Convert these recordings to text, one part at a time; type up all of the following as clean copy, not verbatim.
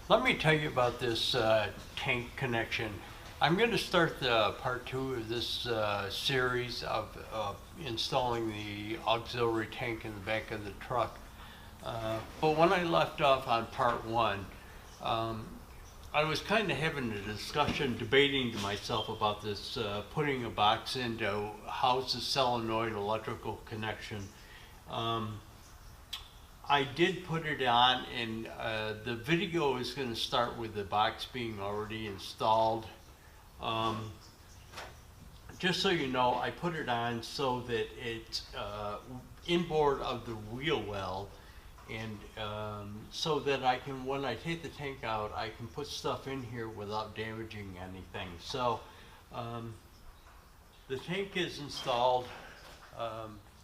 Let me tell you about this tank connection. I'm going to start the part two of this series of installing the auxiliary tank in the back of the truck. But when I left off on part one, um, I was kind of having a discussion, debating to myself about this, putting a box in to house the solenoid electrical connection. Um, I did put it on, and the video is going to start with the box being already installed. Um, just so you know, I put it on so that it's inboard of the wheel well, and so that I can, when I take the tank out, I can put stuff in here without damaging anything. So um, the tank is installed,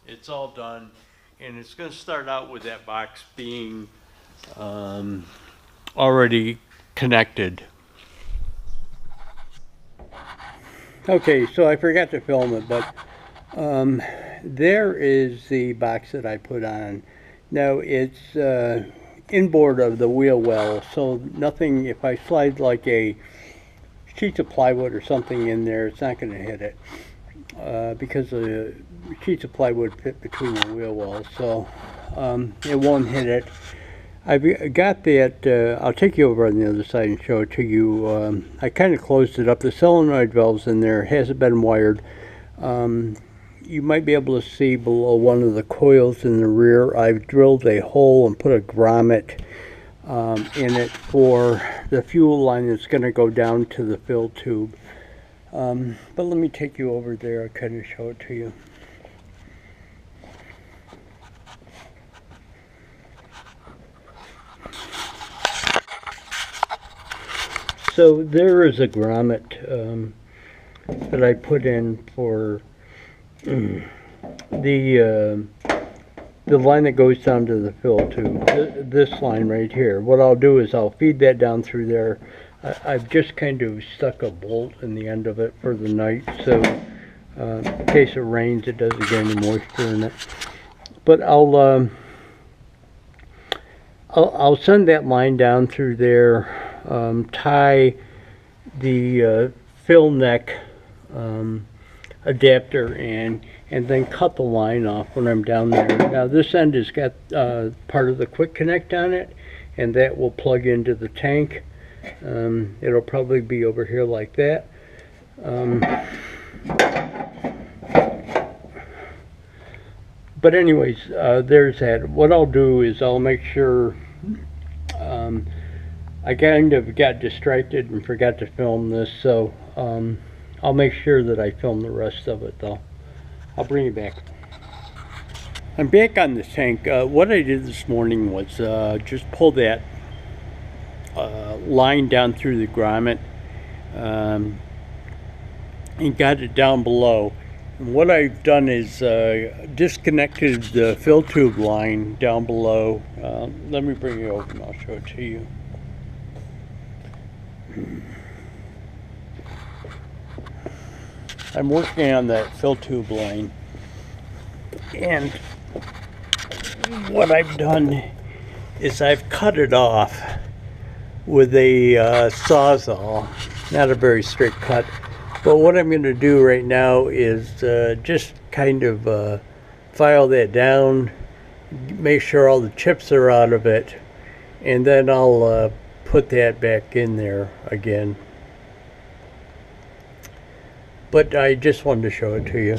it's all done, and it's going to start out with that box being already connected. Okay, so I forgot to film it, but there is the box that I put on. Now it's inboard of the wheel well, so nothing, if I slide like a sheets of plywood or something in there, it's not going to hit it because the sheets of plywood fit between the wheel wells, so it won't hit it. I've got that, I'll take you over on the other side and show it to you. I kind of closed it up. The solenoid valve's in there, hasn't been wired. You might be able to see below one of the coils in the rear, I've drilled a hole and put a grommet in it for the fuel line that's going to go down to the fill tube. But let me take you over there, I'll kind of show it to you. So there is a grommet that I put in for the line that goes down to the fill tube. This line right here. What I'll do is I'll feed that down through there. I've just kind of stuck a bolt in the end of it for the night, so in case it rains, it doesn't get any moisture in it. But I'll send that line down through there. Tie the fill neck adapter in, and then cut the line off when I'm down there. Now this end has got part of the quick connect on it, and that will plug into the tank. It'll probably be over here like that. But anyways, there's that. What I'll do is I'll make sure I kind of got distracted and forgot to film this, so I'll make sure that I film the rest of it though. I'll bring you back. I'm back on the tank. What I did this morning was just pull that line down through the grommet and got it down below. And what I've done is disconnected the fill tube line down below. Let me bring it over and I'll show it to you. I'm working on that fill tube line, and what I've done is I've cut it off with a sawzall. Not a very straight cut, but what I'm going to do right now is just kind of file that down, make sure all the chips are out of it, and then I'll put that back in there again. But I just wanted to show it to you.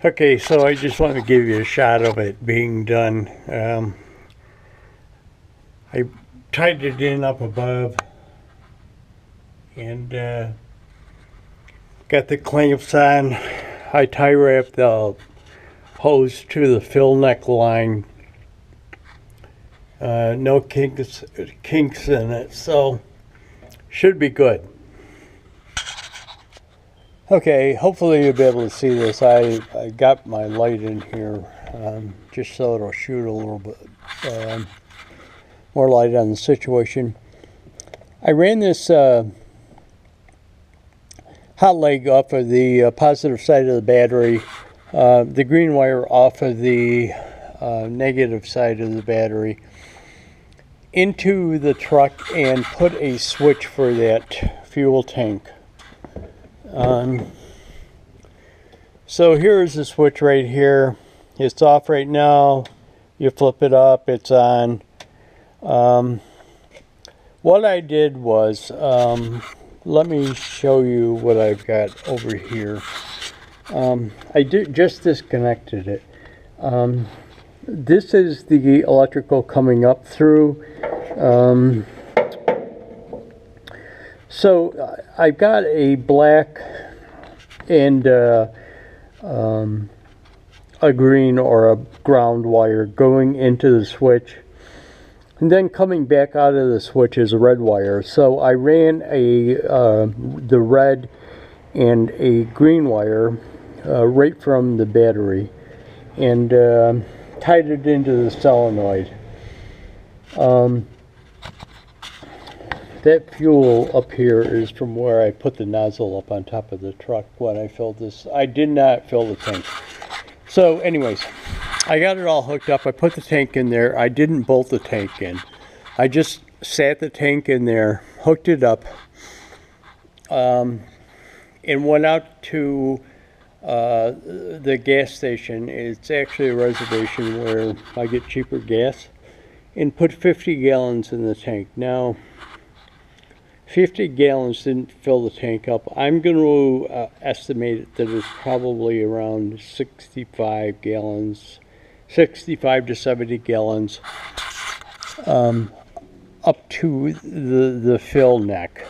Okay, so I just want to give you a shot of it being done. I tied it in up above and got the clamps on. I tie wrapped the hose to the fill neck line. No kinks in it, so should be good. Okay, hopefully you'll be able to see this. I got my light in here just so it'll shoot a little bit more light on the situation. I ran this hot leg off of the positive side of the battery, the green wire off of the negative side of the battery into the truck and put a switch for that fuel tank. So here's the switch right here. It's off right now. You flip it up, it's on. What I did was, let me show you what I've got over here. I just disconnected it. This is the electrical coming up through. So I've got a black and a green or a ground wire going into the switch, and then coming back out of the switch is a red wire. So I ran the red and a green wire right from the battery and tied it into the solenoid. That fuel up here is from where I put the nozzle up on top of the truck when I filled this. I did not fill the tank. So anyways, I got it all hooked up. I put the tank in there. I didn't bolt the tank in. I just sat the tank in there, hooked it up, and went out to the gas station. It's actually a reservation where I get cheaper gas, and put 50 gallons in the tank. Now, 50 gallons didn't fill the tank up. I'm going to estimate that it's probably around 65 gallons, 65 to 70 gallons up to the fill neck.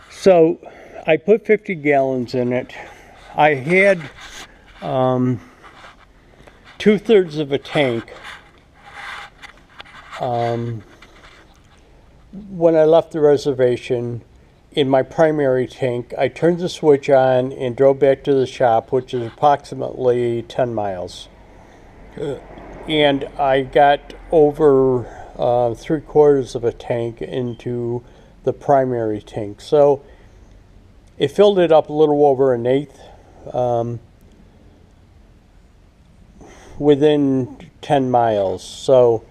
So I put 50 gallons in it. I had 2/3 of a tank when I left the reservation in my primary tank. I turned the switch on and drove back to the shop, which is approximately 10 miles. And I got over 3/4 of a tank into the primary tank. So it filled it up a little over 1/8 within 10 miles. So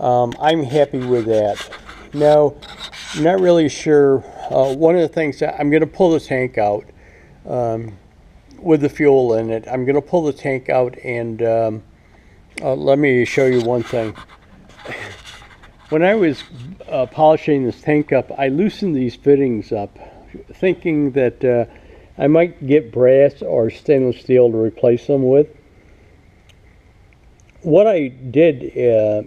I'm happy with that. Now, I'm not really sure. One of the things that I'm going to pull the tank out with the fuel in it. I'm going to pull the tank out and let me show you one thing. When I was polishing this tank up, I loosened these fittings up, thinking that I might get brass or stainless steel to replace them with. What I did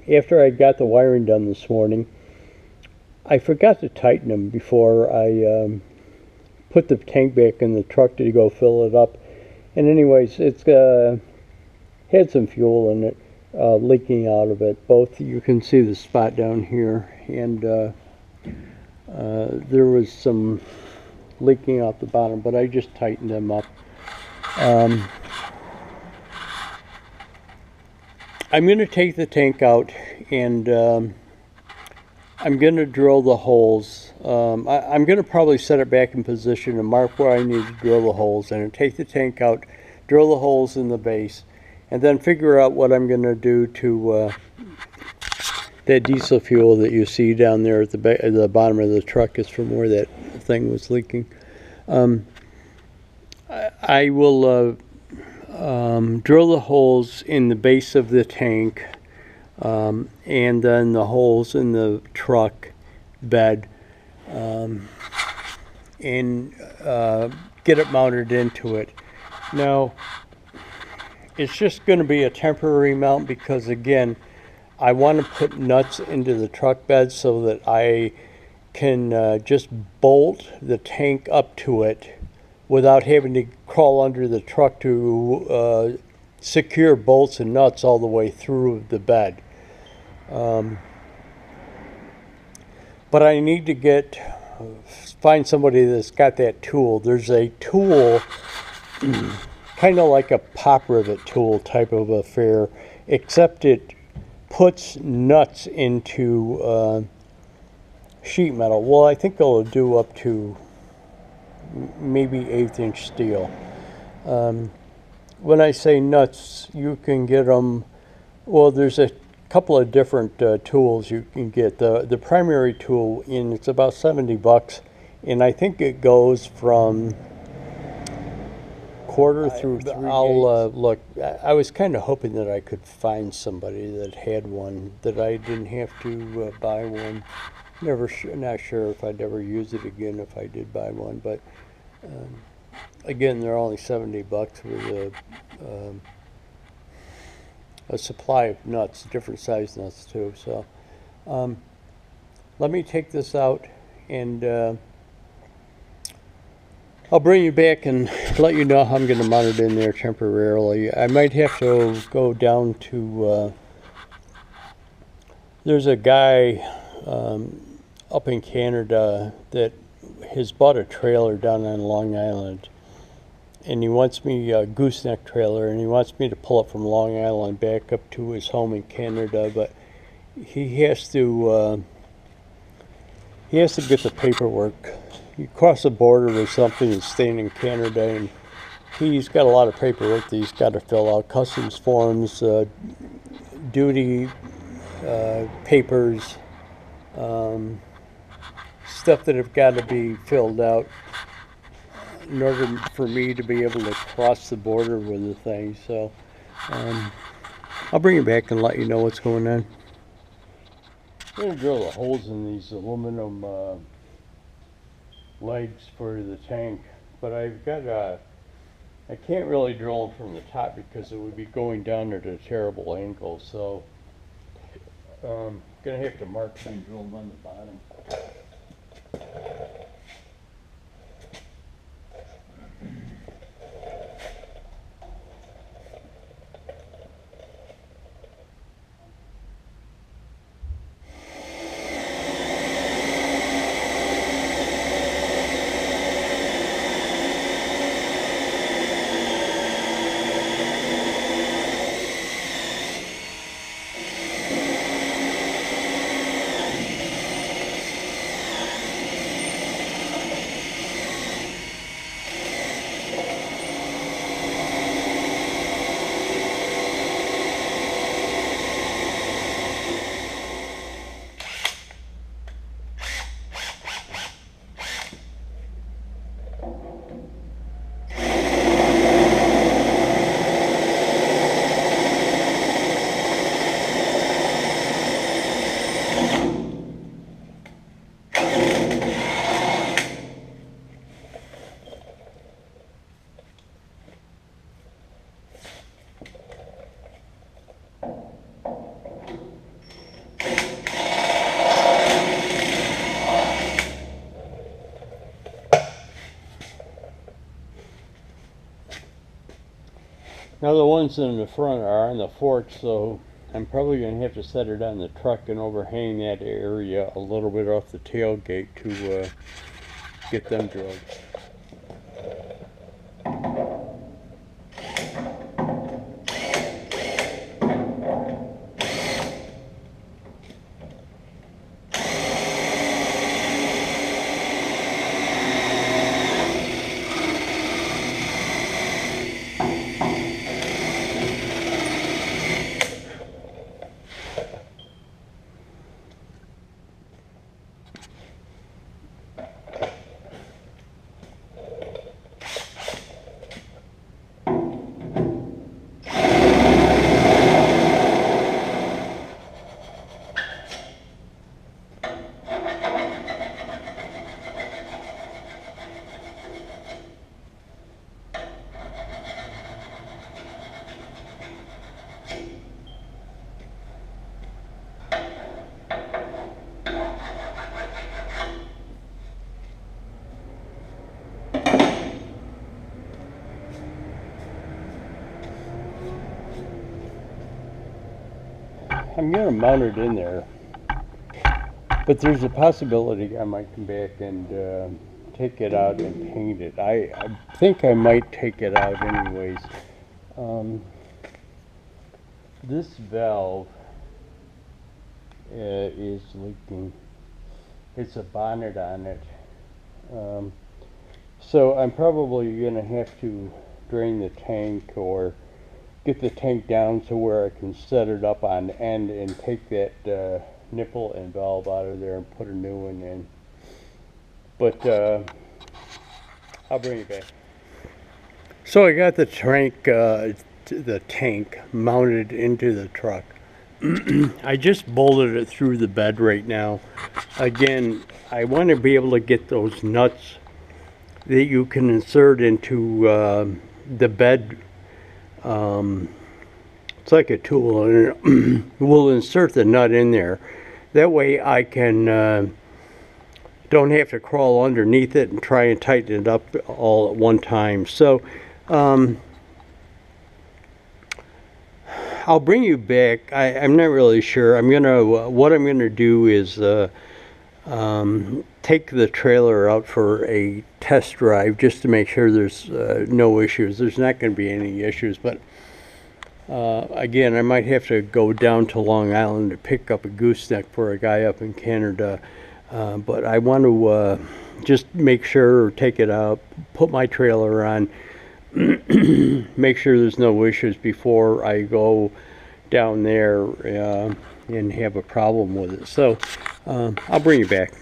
after I got the wiring done this morning, I forgot to tighten them before I put the tank back in the truck to go fill it up. And anyways, it's had some fuel in it leaking out of it. Both, you can see the spot down here, and there was some leaking out the bottom, but I just tightened them up. I'm going to take the tank out and I'm going to drill the holes. I'm going to probably set it back in position and mark where I need to drill the holes, and take the tank out, drill the holes in the base, and then figure out what I'm going to do to that diesel fuel that you see down there at the bottom of the truck is from where that thing was leaking. I will drill the holes in the base of the tank, and then the holes in the truck bed, and get it mounted into it. Now, it's just going to be a temporary mount because, again, I want to put nuts into the truck bed so that I can just bolt the tank up to it without having to crawl under the truck to secure bolts and nuts all the way through the bed. But I need to find somebody that's got that tool. There's a tool, kind of like a pop rivet tool type of affair, except it puts nuts into sheet metal. Well, I think it'll do up to maybe 1/8 inch steel. when I say nuts, you can get them, well, there's a couple of different tools you can get. The primary tool, and it's about $70, and I think it goes from quarter through 3/8. I'll look. I was kind of hoping that I could find somebody that had one, that I didn't have to buy one. Not sure if I'd ever use it again if I did buy one, but again, they're only $70 with a supply of nuts, different size nuts too. So let me take this out, and I'll bring you back and let you know how I'm going to mount it in there temporarily. I might have to go down to, there's a guy up in Canada that has bought a trailer down on Long Island, and he wants me, a gooseneck trailer, and he wants me to pull it from Long Island back up to his home in Canada, but he has to get the paperwork. You cross the border or something and staying in Canada, and he's got a lot of paperwork that he's got to fill out, customs forms, duty papers, stuff that have got to be filled out in order for me to be able to cross the border with the thing. So I'll bring you back and let you know what's going on. I'm going to drill the holes in these aluminum legs for the tank, but I've got I can't really drill them from the top because it would be going down at a terrible angle, so I'm going to have to mark and drill them on the bottom. Now the ones in the front are on the fork, so I'm probably going to have to set it on the truck and overhang that area a little bit off the tailgate to get them drilled. I'm going to mount it in there, but there's a possibility I might come back and take it out and paint it. I think I might take it out anyways. This valve is leaking. It's a bonnet on it. So I'm probably going to have to drain the tank or get the tank down to where I can set it up on end and take that nipple and valve out of there and put a new one in. But I'll bring it back. So I got the tank mounted into the truck. I just bolted it through the bed right now. Again, I want to be able to get those nuts that you can insert into the bed. It's like a tool, and we'll insert the nut in there. That way I can don't have to crawl underneath it and try and tighten it up all at one time. So I'll bring you back. I'm not really sure. What I'm gonna do is take the trailer out for a test drive just to make sure there's no issues. There's not going to be any issues, but again, I might have to go down to Long Island to pick up a gooseneck for a guy up in Canada. But I want to just make sure, take it out, put my trailer on, make sure there's no issues before I go down there and have a problem with it. So I'll bring you back.